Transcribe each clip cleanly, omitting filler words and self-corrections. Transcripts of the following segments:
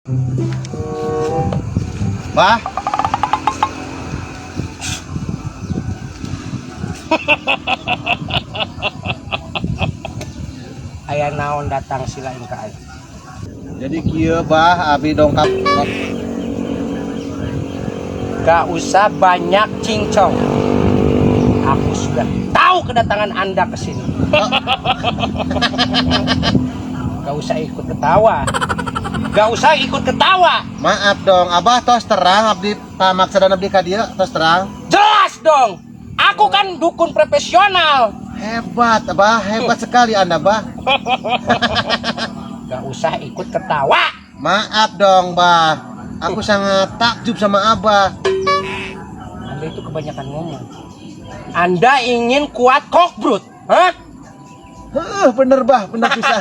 Bah, Aya naon datang sila ka aing. jadi kieu bah abi dongkap. Gak usah banyak cincong. Aku sudah tahu kedatangan Anda ke sini. Gak usah ikut ketawa. Gak usah ikut ketawa. Maaf dong, abah tos terang abdi pamaksana abdi ka dieu tos terang. Jelas dong. Aku kan dukun profesional. Hebat, abah, hebat sekali Anda, bah. Gak usah ikut ketawa. Maaf dong, bah. Aku sangat takjub sama abah. Anda itu kebanyakan ngomong. Anda ingin kuat kokbrut, hah? Bener bah, bener bisa.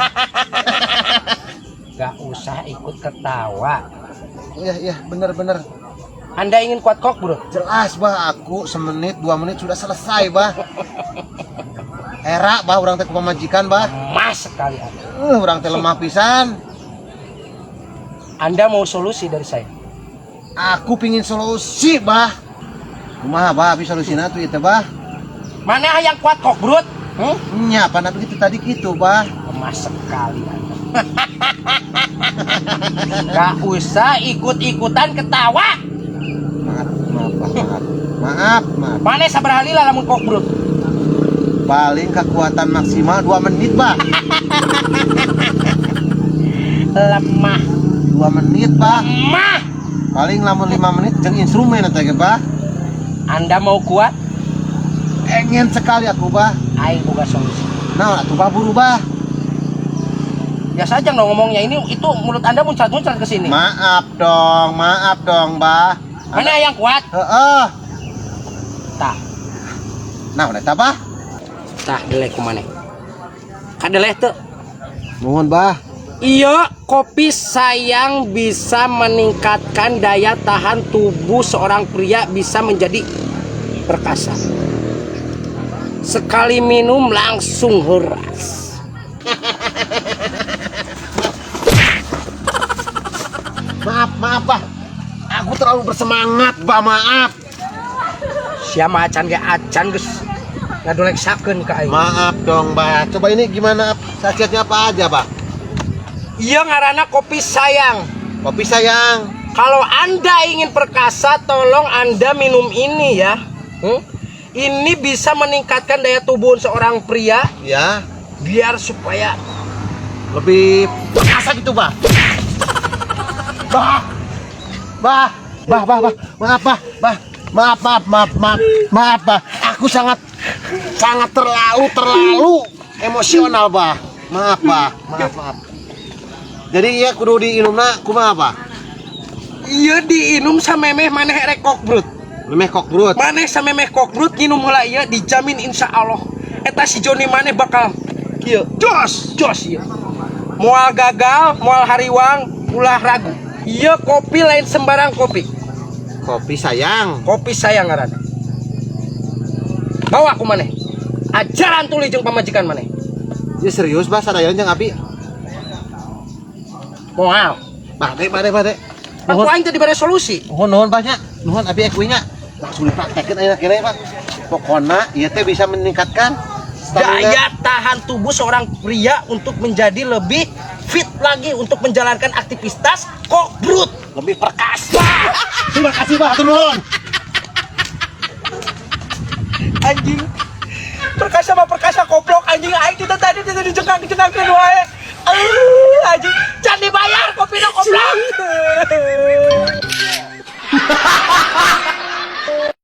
Gak usah ikut ketawa. Iya, bener. Anda ingin kuat kokbrut? Jelas bah, aku semenit 2 menit sudah selesai bah. Era bah, orang teh pemajikan bah. Mas sekali Anda. Orang teh lemah pisan. Anda mau solusi dari saya? Aku pingin solusi bah. Kumaha bah, habis solusina tuh itu bah. Mana yang kuat kokbrut? Nya, pana begitu tadi gitu bah. Mas sekali Anda. Gak usah ikut-ikutan ketawa. Maaf. Mana sabaraha lila lamun kokbrut? Paling kekuatan maksimal 2 menit bah. Lemah. 2 menit bah. Lemah. Paling lamun 5 menit jeung instrumen eta ge bah. Anda mau kuat? Pengen sekali aku bah. Aing boga solusi. Nah, atuh bah buru bah. Biasa aja dong ngomongnya, ini itu mulut Anda muncrat-muncrat ke sini. Maaf dong bah. Mana yang kuat? Heeh. Tah, Nah, udah apa? tah deleh kumane. Kadeleh teu. Nuhun bah. Iya, kopi sayang bisa meningkatkan daya tahan tubuh seorang pria, bisa menjadi perkasa. Sekali minum langsung heras. Maaf bah. Aku terlalu bersemangat bah, maaf. Siapa acan ge acan geus ngadoleksakeun ka aing. Maaf dong bah. Coba ini gimana khasiatnya apa aja bah? Iya ngaranna kopi sayang. Kopi sayang. Kalau Anda ingin perkasa, tolong Anda minum ini ya. Ini bisa meningkatkan daya tubuh seorang pria, Ya, biar supaya lebih perkasa gitu bah. Bah. Maaf bah. Aku sangat terlalu emosional bah. Maaf. Jadi ya kudu diinumna kumaha bah? iya diinum samemeh maneh rek kokbrut. Memeh kokbrut. Maneh samemeh kokbrut nginum heula ieu dijamin insyaallah eta si Joni maneh bakal kieu jos ieu. Moal gagal, moal hariwang, ulah ragu. Ieu kopi lain sembarang kopi. Kopi sayang. Kopi sayang ngaranna. Bawa ku maneh. Ajaran tuluy jeung pamajikan maneh. Ya serius bah sadayan jeung abi. Moal. Bade. Aku aing teh dibere solusi. Nuhun banyak. Nuhun abi ekuinya. Langsung dipraktekeun ayeuna kene Pak. Pokona ieu teh bisa meningkatkan Daya tahan tubuh seorang pria untuk menjadi lebih fit lagi untuk menjalankan aktivitas kokbrut, lebih perkasa. Terima kasih Pak, hatur nuhun. Anjing. Perkasa mah perkasa goblok anjing, aing kita tadi dijengkang